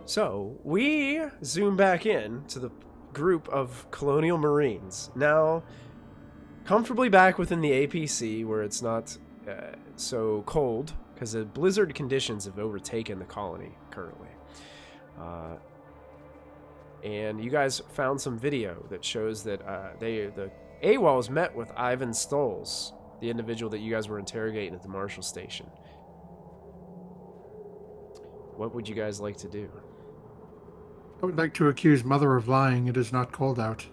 So, we zoom back in to the group of Colonial Marines. Now, comfortably back within the APC where it's not so cold, because the blizzard conditions have overtaken the colony currently. And you guys found some video that shows that the AWOLs met with Ivan Stoles, the individual that you guys were interrogating at the Marshal Station. What would you guys like to do? I would like to accuse Mother of lying. It is not cold out.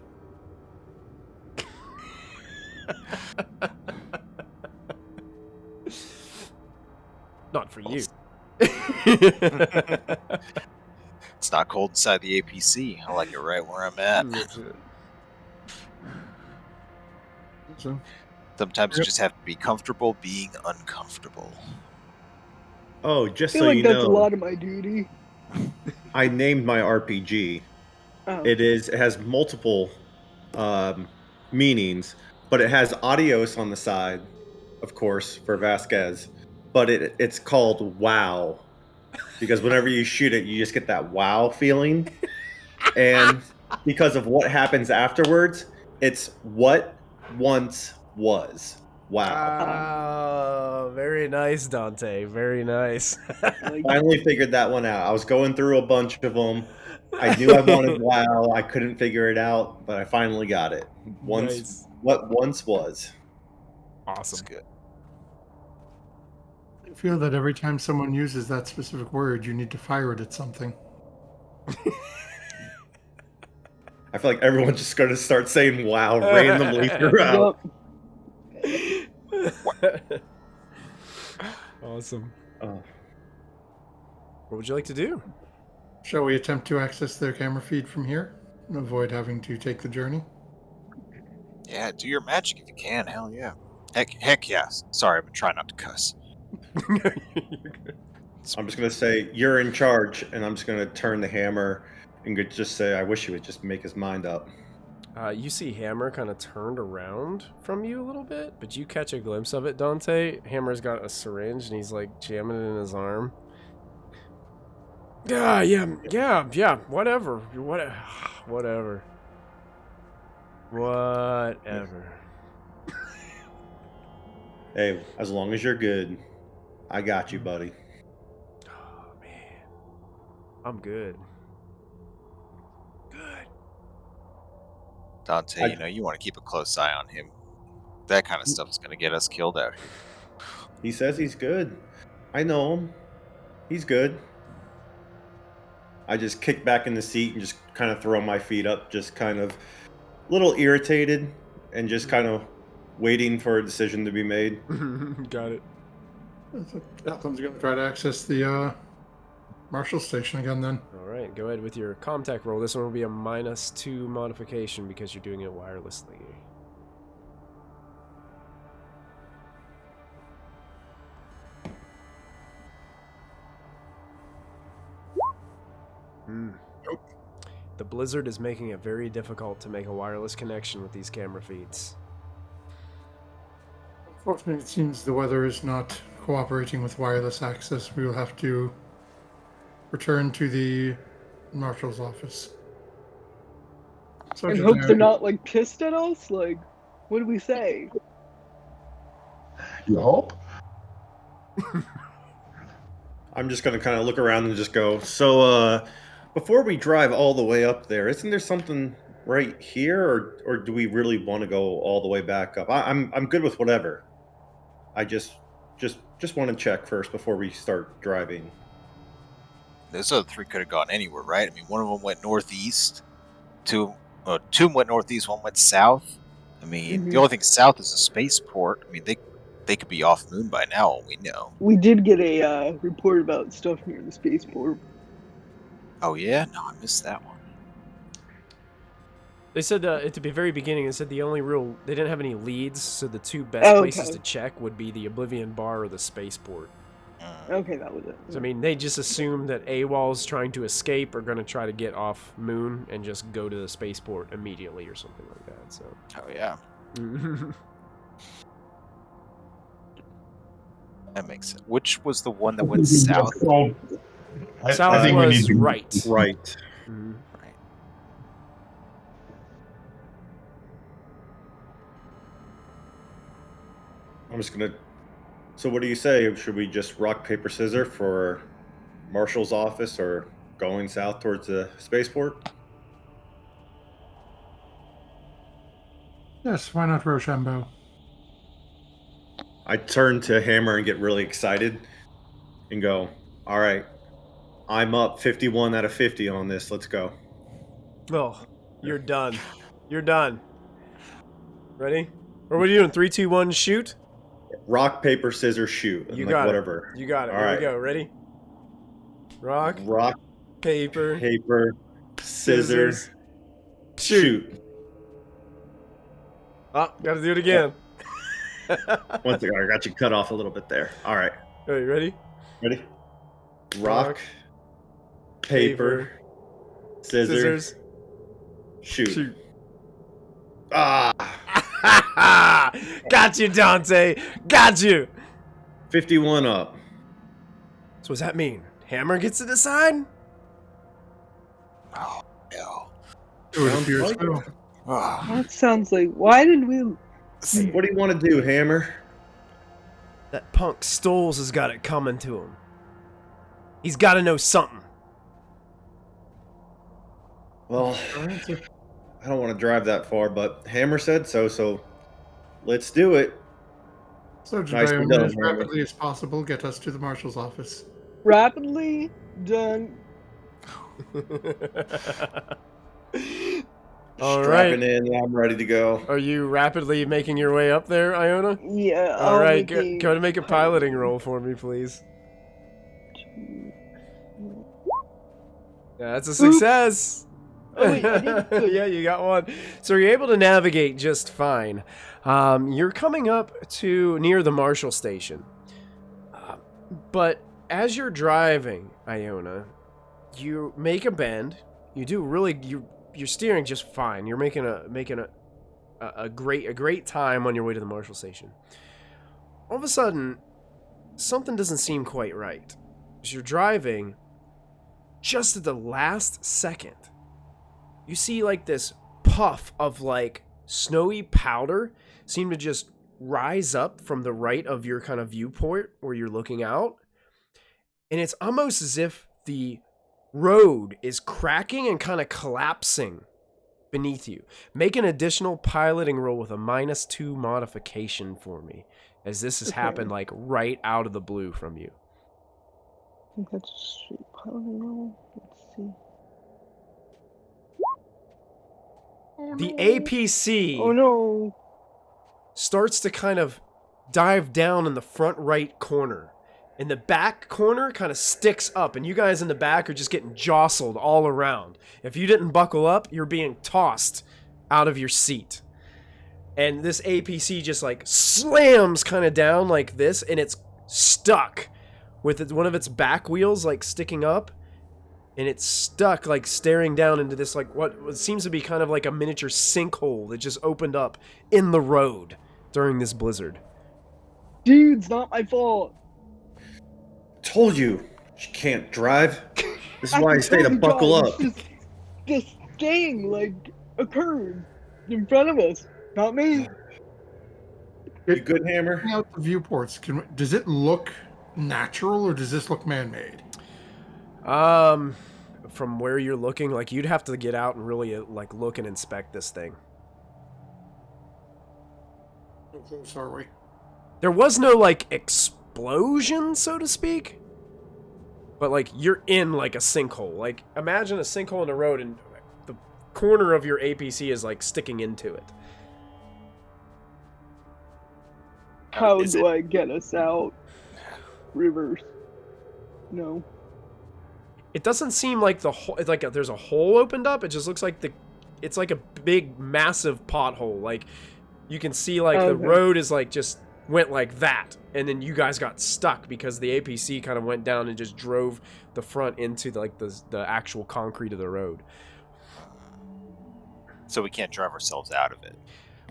Not for you. It's not cold inside the APC. I like it right where I'm at. So, Sometimes you just have to be comfortable being uncomfortable. Oh, just I feel so like you that's a know, lot of my duty. I named my RPG. Oh. It has multiple meanings, but it has adios on the side, of course, for Vasquez. But it's called WOW, because whenever you shoot it, you just get that wow feeling. And because of what happens afterwards, it's what once was. Wow. Oh, very nice, Dante. Very nice. Finally figured that one out. I was going through a bunch of them. I knew I wanted wow. I couldn't figure it out, but I finally got it. Nice. What once was. Awesome. That's good. I feel that every time someone uses that specific word, you need to fire it at something. I feel like everyone's just going to start saying wow randomly throughout. Awesome. Oh. What would you like to do? Shall we attempt to access their camera feed from here and avoid having to take the journey? Yeah, do your magic if you can. Hell yeah. Heck yeah. Sorry, I'm trying not to cuss. I'm just going to say, you're in charge, and I'm just going to turn the hammer and just say, I wish he would just make his mind up. You see Hammer kind of turned around from you a little bit, but you catch a glimpse of it, Dante. Hammer's got a syringe, and he's, like, jamming it in his arm. Yeah, whatever. Whatever. Hey, as long as you're good, I got you, buddy. Oh, man. I'm good. Dante, you want to keep a close eye on him. That kind of stuff is going to get us killed out here. He says he's good. I know him. He's good. I just kick back in the seat and just kind of throw my feet up, just kind of a little irritated and just kind of waiting for a decision to be made. Got it. Chaplain's going to try to access the Marshal Station again then. All right, go ahead with your Comtech roll. This one will be a -2 modification because you're doing it wirelessly. The blizzard is making it very difficult to make a wireless connection with these camera feeds. Unfortunately, it seems the weather is not cooperating with wireless access. We will have to return to the Marshal's office. And hope they're not, like, pissed at us? Like, what do we say? You hope? I'm just going to kind of look around and just go, so, before we drive all the way up there, isn't there something right here, or do we really want to go all the way back up? I'm good with whatever. I just want to check first before we start driving. Those other three could have gone anywhere, right? I mean, one of them went northeast, two went northeast, one went south. I mean, the only thing south is a spaceport. I mean, they could be off moon by now, all we know. We did get a report about stuff near the spaceport. Oh yeah? No, I missed that one. They said at the very beginning, they said they didn't have any leads, so the two best places to check would be the Oblivion Bar or the spaceport. Okay, that was it. So, I mean, they just assume that AWOL's trying to escape are going to try to get off moon and just go to the spaceport immediately or something like that. So. Oh yeah. That makes sense. Which was the one that went south? South I think we need was to right. Right. Mhm. Right. I'm just gonna. So, what do you say? Should we just rock, paper, scissors for Marshall's office or going south towards the spaceport? Yes, why not Rochambeau? I turn to Hammer and get really excited and go, all right, I'm up 51 out of 50 on this. Let's go. Oh, you're done. You're done. Ready? Or what are you doing? 3, 2, 1, shoot? Rock, paper, scissors, shoot. And You like got whatever. it. You got it. All Here right. we go. Ready? Rock, Rock, paper, paper, scissors, shoot. shoot. Oh, gotta do it again. One thing, I got you cut off a little bit there. All right. Are you ready? Ready? Rock, paper, scissors, shoot. shoot. Ah, Got you, Dante. Got you. 51 up. So what does that mean? Hammer gets to decide? Oh, no. It would Sounds appear like so. it. Oh. That sounds like. Why did we? What do you want to do, Hammer? That punk Stoles has got it coming to him. He's got to know something. Well, I don't want to drive that far, but Hammer said so, so let's do it. So, Nicely Jabeo, done, as Hammer. rapidly as possible, get us to the marshal's office. Rapidly done. All Strapping right. in, I'm ready to go. Are you rapidly making your way up there, Iona? Yeah. All I'll right, make a- go to make a piloting roll for me, please. Yeah, that's a success. Oh, wait, I did good. Yeah, you got one. So you're able to navigate just fine. You're coming up to near the Marshall station. But as you're driving, Iona, you make a bend. You do really you're steering just fine. You're making a great time on your way to the Marshall station. All of a sudden, something doesn't seem quite right. As you're driving, just at the last second, you see like this puff of like snowy powder seem to just rise up from the right of your kind of viewport where you're looking out. And it's almost as if the road is cracking and kind of collapsing beneath you. Make an additional piloting roll with a -2 modification for me, as this has Okay. happened like right out of the blue from you. I think that's a straight piloting roll. Let's see. Oh, The no. APC Oh no. starts to kind of dive down in the front right corner. And the back corner kind of sticks up, and you guys in the back are just getting jostled all around. If you didn't buckle up, you're being tossed out of your seat. And this APC just like slams kind of down like this, and it's stuck with one of its back wheels like sticking up. And it's stuck like staring down into this like what seems to be kind of like a miniature sinkhole that just opened up in the road during this blizzard. Dude, it's not my fault. Told you, she can't drive. This is I why I can say to totally buckle drive. up. It's just, this thing like occurred in front of us, not me. You good, Hammer? Checking out the viewports, does it look natural or does this look man-made? From where you're looking, like you'd have to get out and really like look and inspect this thing. How close are we? There was no like explosion, so to speak. But like you're in like a sinkhole. Like imagine a sinkhole in the road and the corner of your APC is like sticking into it. How Is do it- I get us out? Reverse. No. It doesn't seem like the hole. It's like there's a hole opened up. It just looks like it's like a big, massive pothole. Like you can see like the Okay. road is like just went like that, and then you guys got stuck because the APC kind of went down and just drove the front into like the actual concrete of the road. So we can't drive ourselves out of it.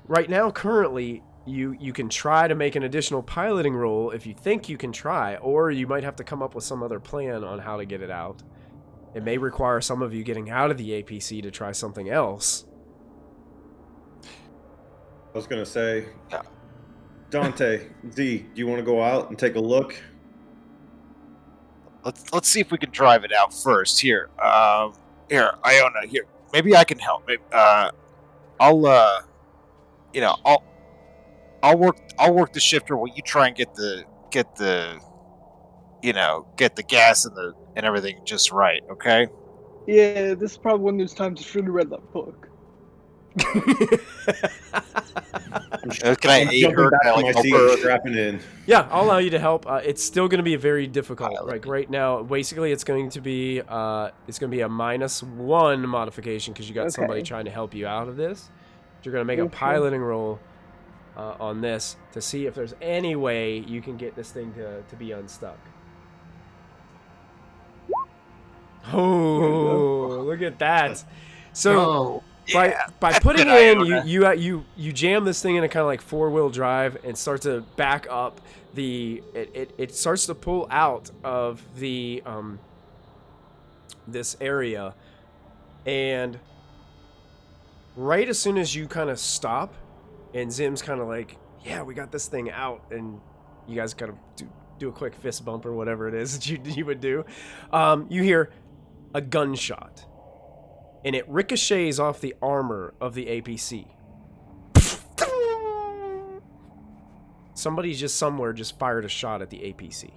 Right now, currently, you can try to make an additional piloting roll if you think you can try, or you might have to come up with some other plan on how to get it out. It may require some of you getting out of the APC to try something else. I was gonna say, Dante, Z, do you want to go out and take a look? Let's see if we can drive it out first. Here, Iona, here. Maybe I can help. Maybe, I'll work the shifter while you try and get the gas and everything just right. Okay. Yeah, this is probably one of those times I should have read that book. Can I I'm aid jumping her? back Can I to my help seat her? and strapping in. Yeah, I'll allow you to help. It's still going to be very difficult. Like right now, basically, it's going to be a -1 modification because you got somebody Okay. trying to help you out of this. You're going to make a Okay. piloting roll on this to see if there's any way you can get this thing to be unstuck. Oh, look at that! So. Oh, By putting in, you jam this thing in a kind of like 4-wheel drive and start to back up it starts to pull out of the this area, and right as soon as you kind of stop and Zim's kind of like, yeah, we got this thing out, and you guys kind of do a quick fist bump or whatever it is that you would do, you hear a gunshot. And it ricochets off the armor of the APC. Somebody just somewhere just fired a shot at the APC.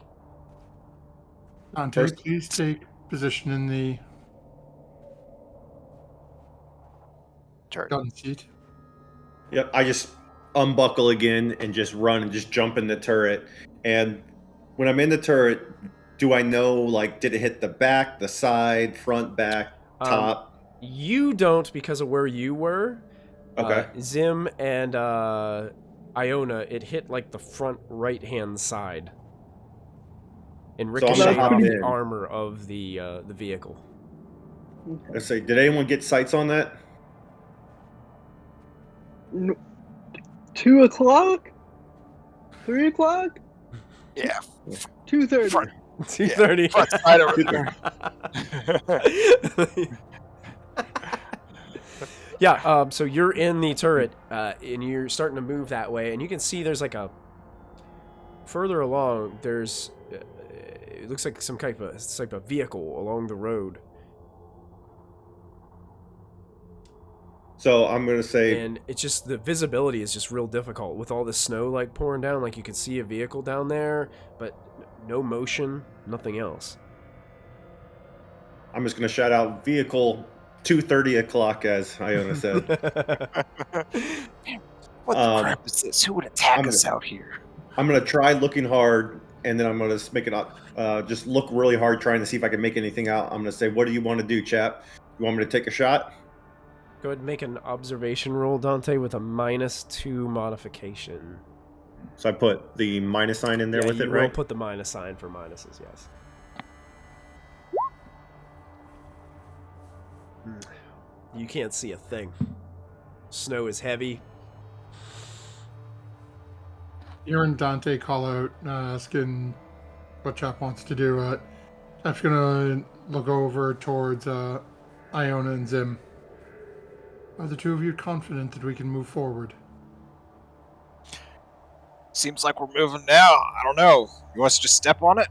Dante, please take position in the Turn. gun seat. Yep, I just unbuckle again and just run and just jump in the turret. And when I'm in the turret, do I know, like, did it hit the back, the side, front, back, top? You don't, because of where you were. Okay. Zim and Iona, it hit like the front right-hand side. And So I'm gonna ricocheted hop off the in. armor of the vehicle. Let's say, did anyone get sights on that? 2 o'clock? 3 o'clock? Yeah. 2:30. Front. 2:30. Front side over there. Yeah, so you're in the turret, and you're starting to move that way, and you can see there's like a... Further along, there's... it looks like some type of vehicle along the road. So I'm going to say... And it's just... The visibility is just real difficult with all the snow, like, pouring down. Like, you can see a vehicle down there, but no motion, nothing else. I'm just going to shout out vehicle 2:30 o'clock, as Iona said. What the crap is this? Who would attack us out here? I'm going to try looking hard, and then I'm going to make it just look really hard, trying to see if I can make anything out. I'm going to say, what do you want to do, chap? You want me to take a shot? Go ahead and make an observation roll, Dante, with a -2 modification. So I put the minus sign in there with it, you will right? put the minus sign for minuses, yes. You can't see a thing. Snow is heavy. You and Dante call out, asking what Chap wants to do. Chap's gonna look over towards Iona and Zim. Are the two of you confident that we can move forward? Seems like we're moving now. I don't know. You want us to just step on it?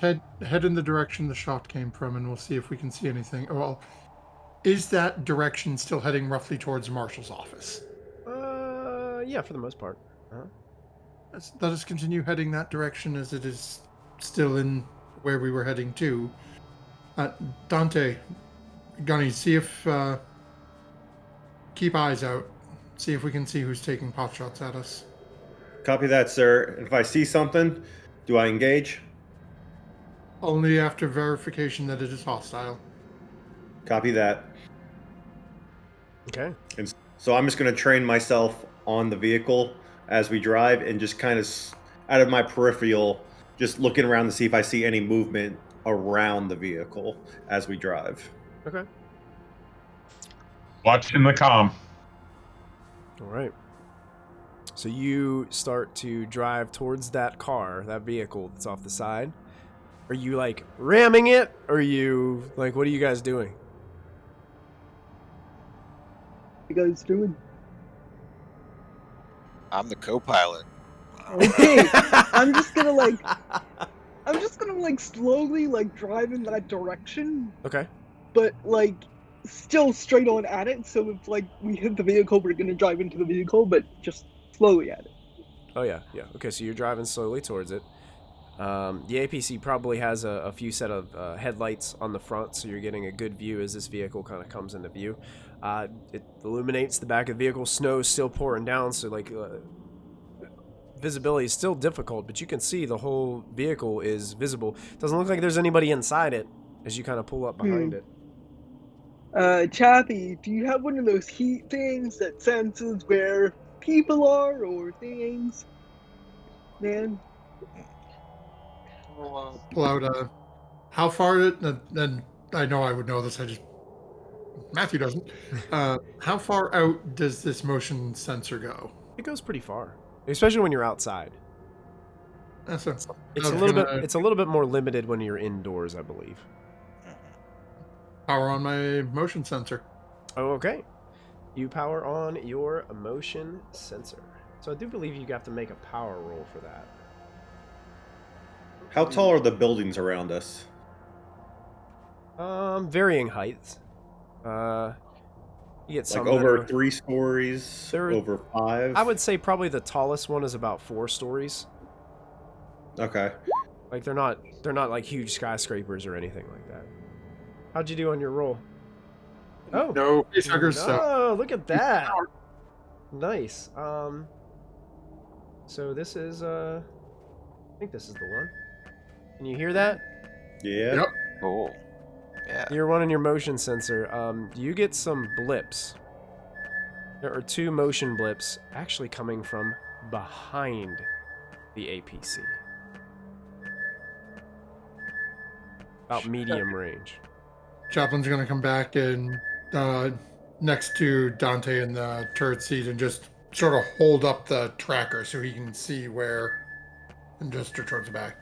Head in the direction the shot came from, and we'll see if we can see anything. Well, is that direction still heading roughly towards the marshal's office? Yeah, for the most part. Let us continue heading that direction, as it is still in where we were heading to. Dante, Gunny, see if... keep eyes out. See if we can see who's taking pot shots at us. Copy that, sir. If I see something, do I engage? Only after verification that it is hostile. Copy that. Okay. And so I'm just going to train myself on the vehicle as we drive, and just kind of out of my peripheral, just looking around to see if I see any movement around the vehicle as we drive. Okay. Watching the comm. All right. So you start to drive towards that car, that vehicle that's off the side. Are you like ramming it? Or are you like, what are you guys doing? What you guys doing? I'm the co-pilot. Okay, I'm just gonna like slowly like drive in that direction, Okay. but like still straight on at it. So if like we hit the vehicle, we're gonna drive into the vehicle, but just slowly at it. Oh yeah, yeah. Okay, so you're driving slowly towards it. The APC probably has a few set of headlights on the front, so you're getting a good view as this vehicle kind of comes into view. It illuminates the back of the vehicle. Snow's still pouring down, so like visibility is still difficult, but you can see the whole vehicle is visible. Doesn't look like there's anybody inside it as you kind of pull up behind it. Chappie, do you have one of those heat things that senses where people are or things? Man. Pull out how far it and I know I would know this. Matthew doesn't. How far out does this motion sensor go? It goes pretty far, especially when you're outside. So It's a little bit more limited when you're indoors, I believe. power on my motion sensor. Oh, okay. You power on your motion sensor. So I do believe you have to make a power roll for that. How tall are the buildings around us? Varying heights. You get some Like over that are- 3 stories, They're- over 5? I would say probably the tallest one is about 4 stories. Okay. Like they're not like huge skyscrapers or anything like that. How'd you do on your roll? Oh, No facehuggers. So oh, look at that. Nice. So this is I think this is the one. Can you hear that? Yeah. Yep. Cool. Yeah. You're running your motion sensor. You get some blips. There are 2 motion blips actually coming from behind the APC. About medium range. Chaplain's gonna come back and next to Dante in the turret seat and just sort of hold up the tracker so he can see where, and gesture towards the back.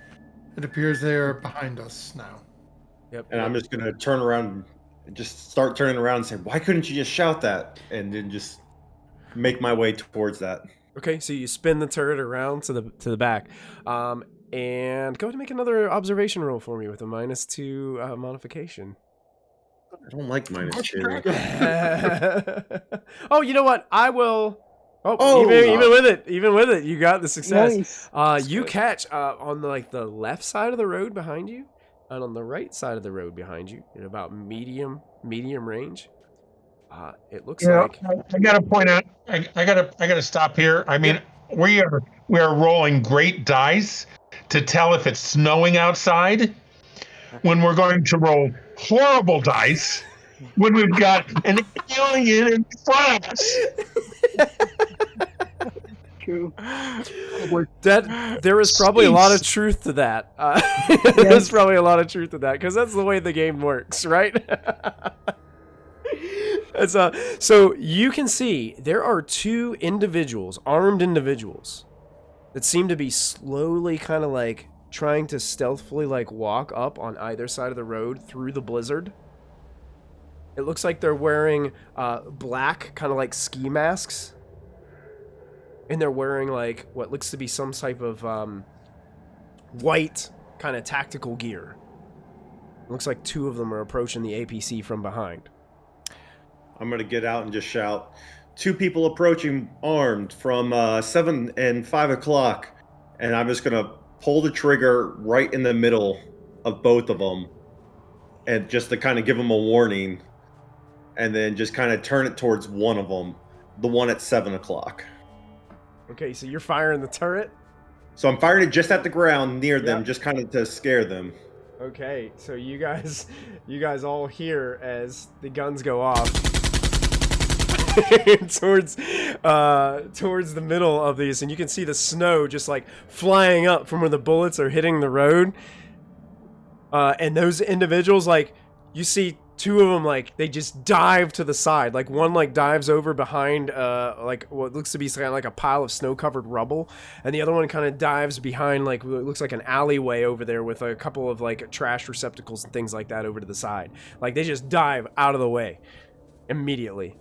It appears they are behind us now. Yep. And I'm just going to turn around and just start turning around and say, why couldn't you just shout that? And then just make my way towards that. Okay, so you spin the turret around to the back. And go ahead and make another observation roll for me with a -2 modification. I don't like -2. Oh, you know what? I will. Oh, Oh! even with it, you got the success. Nice. You good. catch on the left side of the road behind you, and on the right side of the road behind you, at about medium range. It looks like. I gotta point out. I gotta stop here. I mean, we are rolling great dice to tell if it's snowing outside, when we're going to roll horrible dice when we've got an alien in front of us. True. That there is probably a lot of truth to that. There's probably a lot of truth to that because that's the way the game works, right? So you can see there are 2 individuals, armed individuals, that seem to be slowly kind of like trying to stealthily like walk up on either side of the road through the blizzard. It looks like they're wearing black kind of like ski masks. And they're wearing like what looks to be some type of white kind of tactical gear. It looks like 2 of them are approaching the APC from behind. I'm going to get out and just shout, 2 people approaching armed from 7 and 5 o'clock. And I'm just going to pull the trigger right in the middle of both of them. And just to kind of give them a warning. And then just kind of turn it towards one of them. The one at 7 o'clock. Okay, so you're firing the turret? So I'm firing it just at the ground near them, Yep. just kind of to scare them. Okay, so you guys all hear as the guns go off towards the middle of these, and you can see the snow just like flying up from where the bullets are hitting the road. And those individuals, like, you see two of them, like, they just dive to the side. Like, one, like, dives over behind, like, what looks to be kind of like a pile of snow-covered rubble, and the other one kind of dives behind, like, what looks like an alleyway over there with a couple of, like, trash receptacles and things like that over to the side. Like, they just dive out of the way immediately.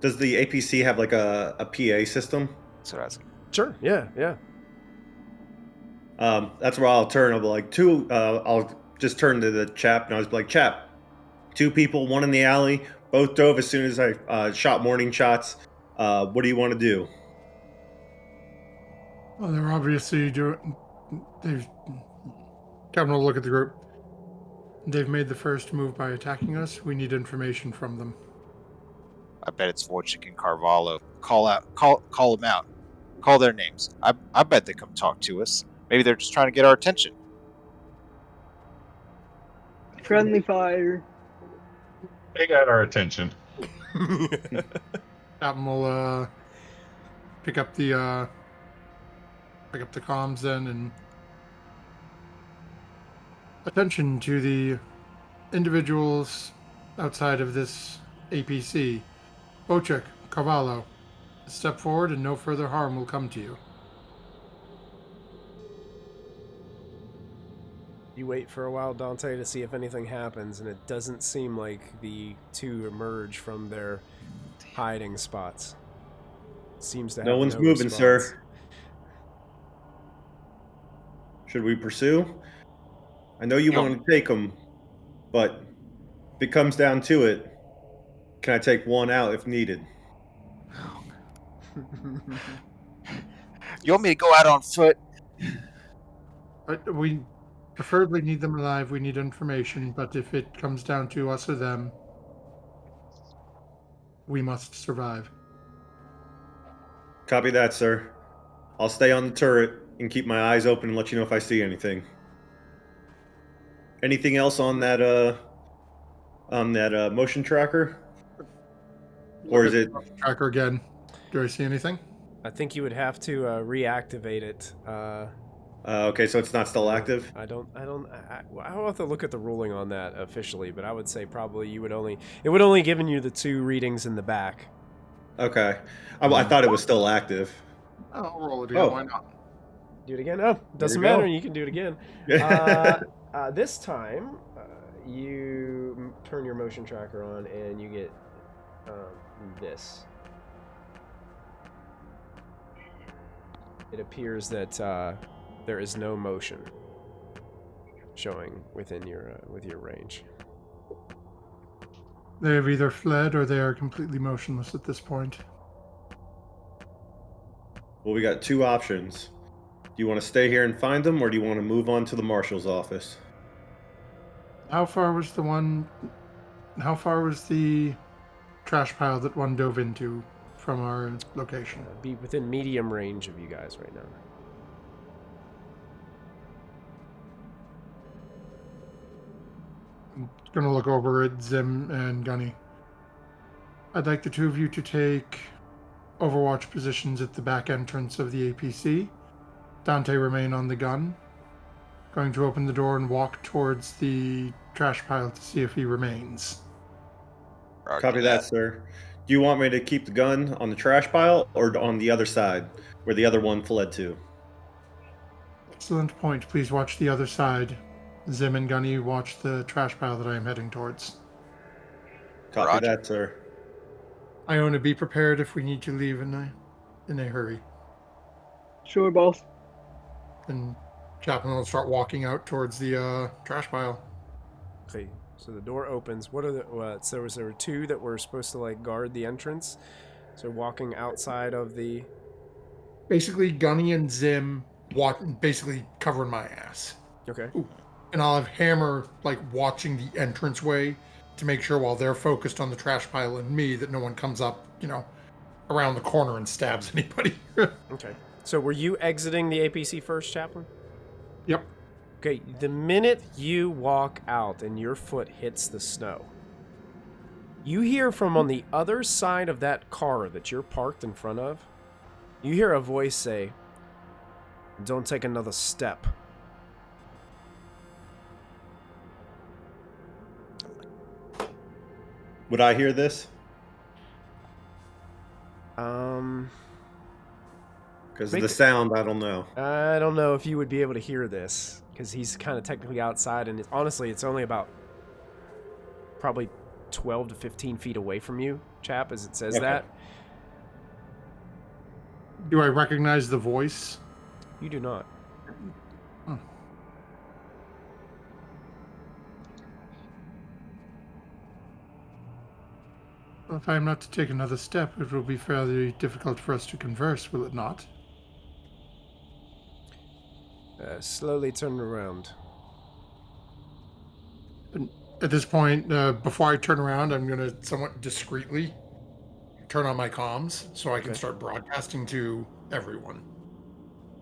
Does the APC have like a PA system? So that's Sure, yeah. That's where I'll turn. I'll be like, I'll just turn to the chap and I was like, chap, 2 people, one in the alley, both dove as soon as I shot morning shots. What do you want to do? Well, they're obviously doing. Captain will look at the group. They've made the first move by attacking us. We need information from them. I bet it's Wojcik and Carvalho. Call them out. Call their names. I bet they come talk to us. Maybe they're just trying to get our attention. Friendly fire. They got our attention. Captain will pick up the comms then, and attention to the individuals outside of this APC. Wojcik, Carvalho, step forward and no further harm will come to you. You wait for a while, Dante, to see if anything happens, and it doesn't seem like the two emerge from their hiding spots. Seems to have No one's moving, response. sir. Should we pursue? I know you want to take them, but if it comes down to it, can I take one out if needed? You want me to go out on foot? We preferably need them alive. We need information, but if it comes down to us or them, we must survive. Copy that, sir. I'll stay on the turret and keep my eyes open and let you know if I see anything. Anything else on that motion tracker? Or is it Tracker again? Do I see anything? I think you would have to reactivate it. okay, so it's not still active? I'll have to look at the ruling on that officially, but I would say probably it would only given you the 2 readings in the back. Okay. I thought it was still active. I'll roll it again. Why not? Do it again? Oh, doesn't we go. matter. You can do it again. This time, you turn your motion tracker on and you get this. It appears that there is no motion showing within your with your range. They have either fled or they are completely motionless at this point. Well, we got 2 options. Do you want to stay here and find them, or do you want to move on to the marshal's office? How far was the trash pile that one dove into from our location? Be within medium range of you guys right now. I'm going to look over at Zim and Gunny. I'd like the 2 of you to take overwatch positions at the back entrance of the APC. Dante remain on the gun. Going to open the door and walk towards the trash pile to see if he remains. Copy that, sir. Do you want me to keep the gun on the trash pile or on the other side, where the other one fled to? Excellent point. Please watch the other side. Zim and Gunny, watch the trash pile that I am heading towards. Copy that, sir. Iona, be prepared if we need to leave in a hurry. Sure, boss. And Chaplain will start walking out towards the trash pile. Okay, so the door opens. What are the so there were 2 that were supposed to like guard the entrance? So walking outside of the. Basically, Gunny and Zim basically covering my ass. Okay. Ooh. And I'll have Hammer like watching the entranceway to make sure while they're focused on the trash pile and me that no one comes up, around the corner and stabs anybody. Okay. So were you exiting the APC first, Chaplain? Yep. Okay, the minute you walk out and your foot hits the snow, you hear from on the other side of that car that you're parked in front of, you hear a voice say, "Don't take another step." Would I hear this? Because of the sound, I don't know. I don't know if you would be able to hear this, because he's kind of technically outside, and honestly, it's only about probably 12 to 15 feet away from you, chap, as it says that. Do I recognize the voice? You do not. Huh. Well, if I am not to take another step, it will be fairly difficult for us to converse, will it not? Slowly turn around. And at this point, before I turn around, I'm going to somewhat discreetly turn on my comms so I can start broadcasting to everyone.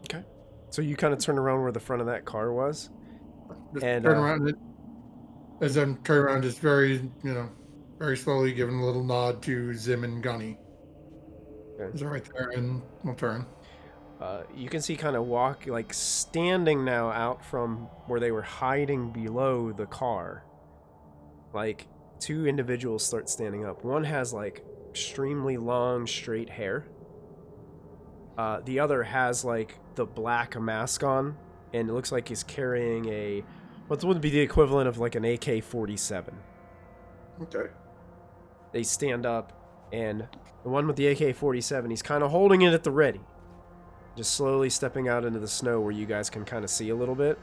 Okay. So you kind of turn around where the front of that car was? Just And turn around. As I'm turning around, just very, very slowly giving a little nod to Zim and Gunny. Okay. Is right there, and we'll turn. You can see kind of standing now out from where they were hiding below the car. Like, two individuals start standing up. One has, like, extremely long, straight hair. The other has, like, the black mask on, and it looks like he's carrying what would be the equivalent of, like, an AK-47. Okay. They stand up, and the one with the AK-47, he's kind of holding it at the ready. Just slowly stepping out into the snow where you guys can kind of see a little bit.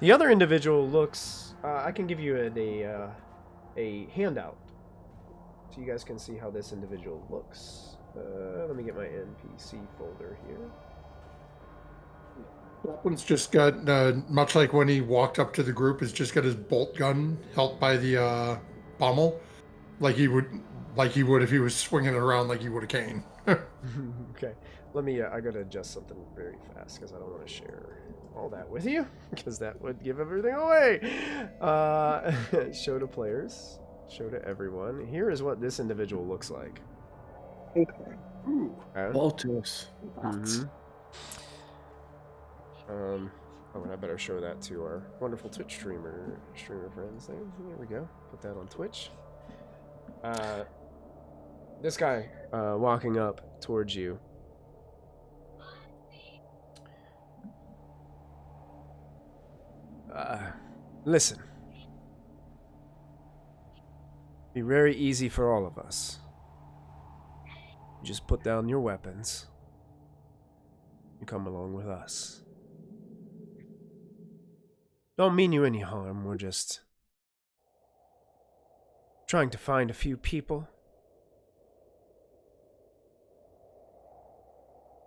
The other individual looks... I can give you a handout, so you guys can see how this individual looks. Let me get my NPC folder here. That one's just got, much like when he walked up to the group, has just got his bolt gun held by the pommel, like he would if he was swinging it around like he would a cane. Okay, let me. I gotta adjust something very fast because I don't want to share all that with you because that would give everything away. Show to players, show to everyone. Here is what this individual looks like. Okay. Ooh. Baltus. And I better show that to our wonderful Twitch streamer friends. There we go. Put that on Twitch. This guy walking up towards you. Listen. Be very easy for all of us. You just put down your weapons. You come along with us. Don't mean you any harm, we're just trying to find a few people.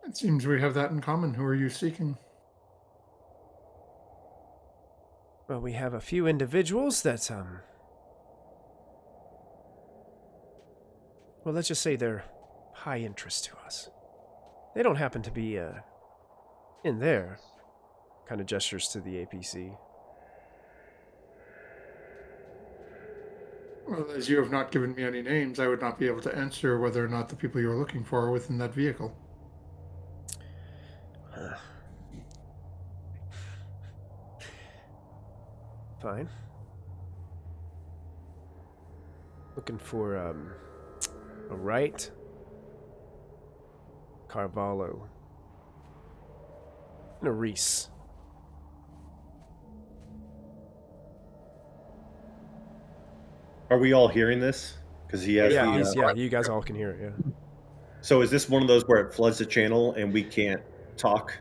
It seems we have that in common. Who are you seeking? Well, we have a few individuals that, well, let's just say they're high interest to us. They don't happen to be, in there. Kind of gestures to the APC. Well, as you have not given me any names, I would not be able to answer whether or not the people you're looking for are within that vehicle. Fine. Looking for, a right Carvalho and a Reese. Are we all hearing this? Because he has Yeah, you guys all can hear it, yeah. So is this one of those where it floods the channel and we can't talk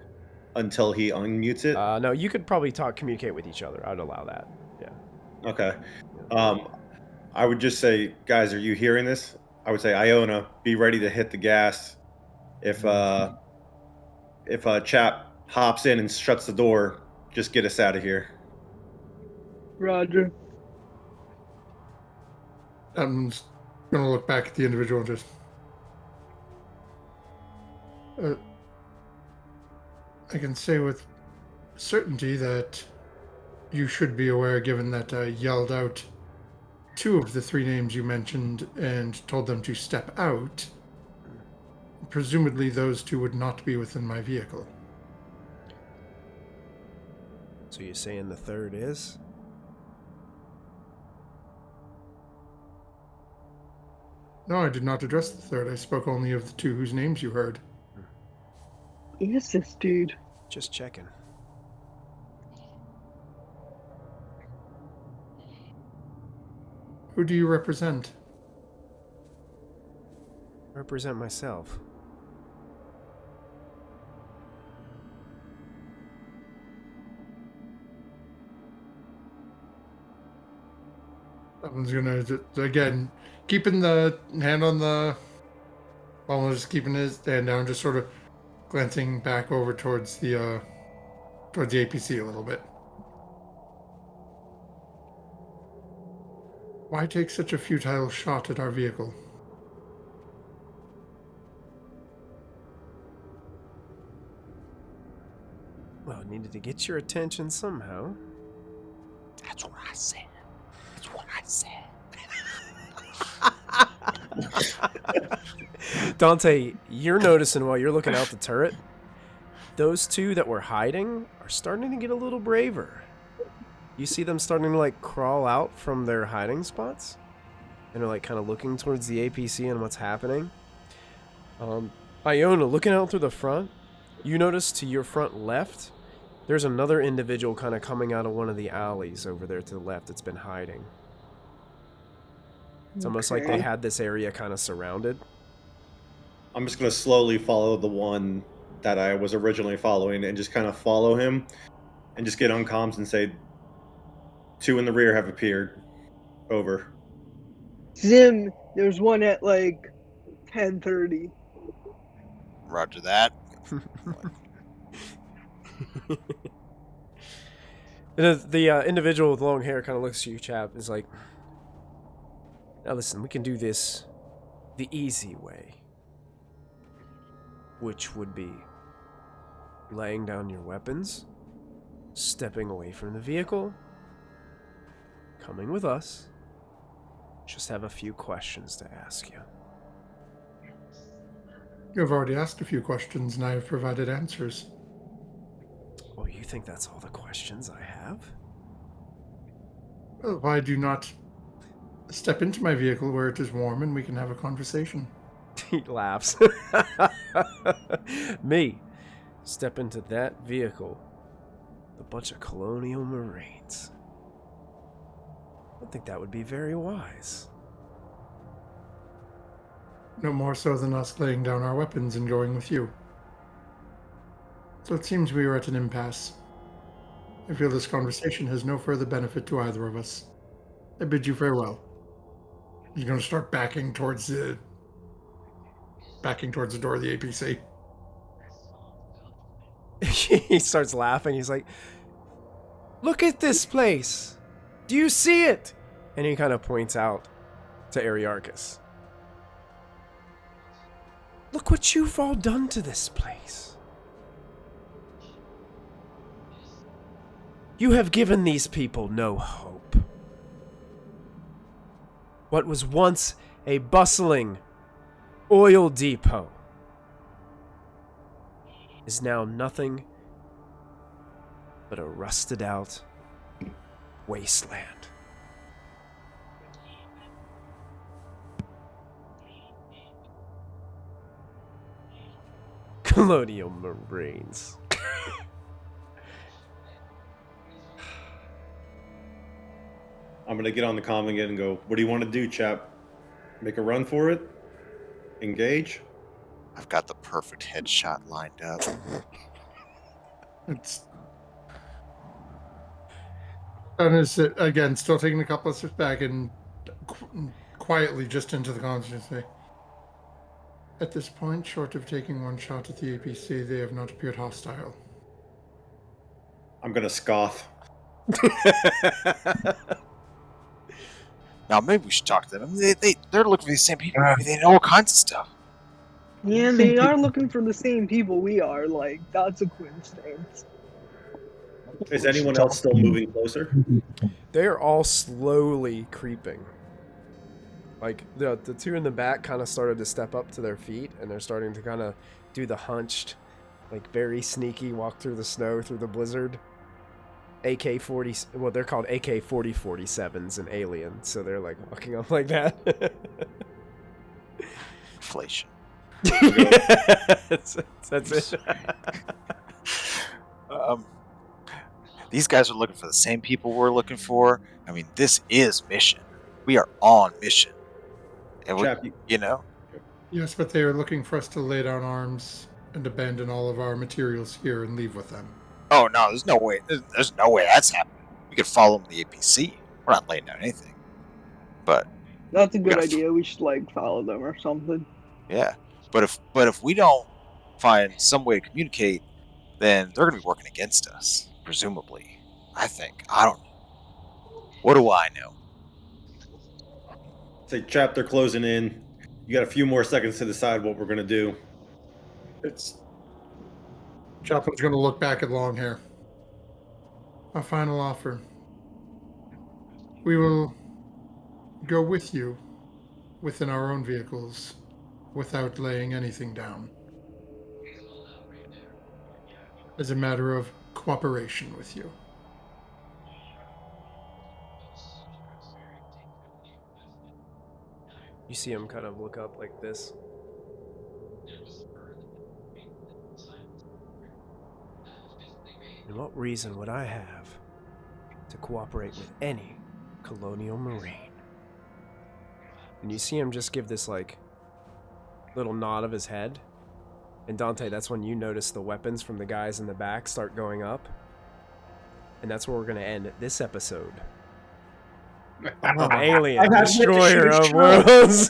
until he unmutes it? No, you could probably communicate with each other. I'd allow that. Yeah. Okay. I would just say, guys, are you hearing this? I would say, Iona, be ready to hit the gas. If a chap hops in and shuts the door, just get us out of here. Roger. I'm going to look back at the individual and just... I can say with certainty that you should be aware, given that I yelled out two of the three names you mentioned and told them to step out. Presumably those two would not be within my vehicle. So you're saying the third is? No, I did not address the third. I spoke only of the two whose names you heard. Who is this dude? Just checking. Who do you represent? Represent myself. Someone's gonna, again, keeping the hand on the... Well, just keeping his hand down, just sort of glancing back over towards the APC a little bit. Why take such a futile shot at our vehicle? Well, it needed to get your attention somehow. That's what I said. That's what I said. Dante, you're noticing while you're looking out the turret, those two that were hiding are starting to get a little braver. You see them starting to like crawl out from their hiding spots and are like kind of looking towards the APC and what's happening. Iona, looking out through the front, you notice to your front left, there's another individual kind of coming out of one of the alleys over there to the left that's been hiding. It's almost like they had this area kind of surrounded. I'm just going to slowly follow the one that I was originally following and just kind of follow him and just get on comms and say, 2 in the rear have appeared. Over. Zim, there's one at like 10:30. Roger that. The individual with long hair kind of looks at you, chap, is like, now listen, we can do this the easy way, which would be laying down your weapons, stepping away from the vehicle, coming with us. Just have a few questions to ask you. You have already asked a few questions and I have provided answers. Oh, you think that's all the questions I have? Well, why do you not step into my vehicle where it is warm and we can have a conversation? He laughs. Me, step into that vehicle with a bunch of colonial marines. I don't think that would be very wise. No more so than us laying down our weapons and going with you. So it seems we are at an impasse. I feel this conversation has no further benefit to either of us. I bid you farewell. He's going to start backing towards the door of the APC. He starts laughing. He's like, look at this place. Do you see it? And he kind of points out to Aryarchus. Look what you've all done to this place. You have given these people no hope. What was once a bustling oil depot is now nothing but a rusted out wasteland. Colonial Marines. I'm going to get on the comm again and go, what do you want to do, chap? Make a run for it? Engage? I've got the perfect headshot lined up. It's... And is it, again, still taking a couple of steps back and quietly just into the consciousness. At this point, short of taking one shot at the APC, they have not appeared hostile. I'm going to scoff. Now, maybe we should talk to them. I mean, they're looking for the same people. Maybe they know all kinds of stuff. Yeah, they are looking for the same people we are. Like, that's a coincidence. Is anyone else still moving closer? They are all slowly creeping. Like, the two in the back kind of started to step up to their feet, and they're starting to kind of do the hunched, like, very sneaky walk through the snow, through the blizzard. AK-40, well, they're called AK-40-47s in Alien, so they're, like, walking up like that. Inflation. that's it. These guys are looking for the same people we're looking for. I mean, this is mission. We are on mission. And we, Chap, Yes, but they are looking for us to lay down arms and abandon all of our materials here and leave with them. oh no, there's no way. There's no way that's happening. We could follow them to the APC. We're not laying down anything. But That's a good gotta- idea. We should like follow them or something. yeah, but if we don't find some way to communicate, then they're gonna be working against us, presumably. I think. I don't know. What do I know? say, Chap, they're closing in. You got a few more seconds to decide what we're gonna do. Chaplain's going to look back at Longhair. A final offer. We will go with you within our own vehicles without laying anything down. As a matter of cooperation with you. You see him kind of look up like this. And what reason would I have to cooperate with any colonial marine? And you see him just give this like little nod of his head. And Dante, that's when you notice the weapons from the guys in the back start going up. And that's where we're going to end this episode. Alien, I got destroyer witness of worlds.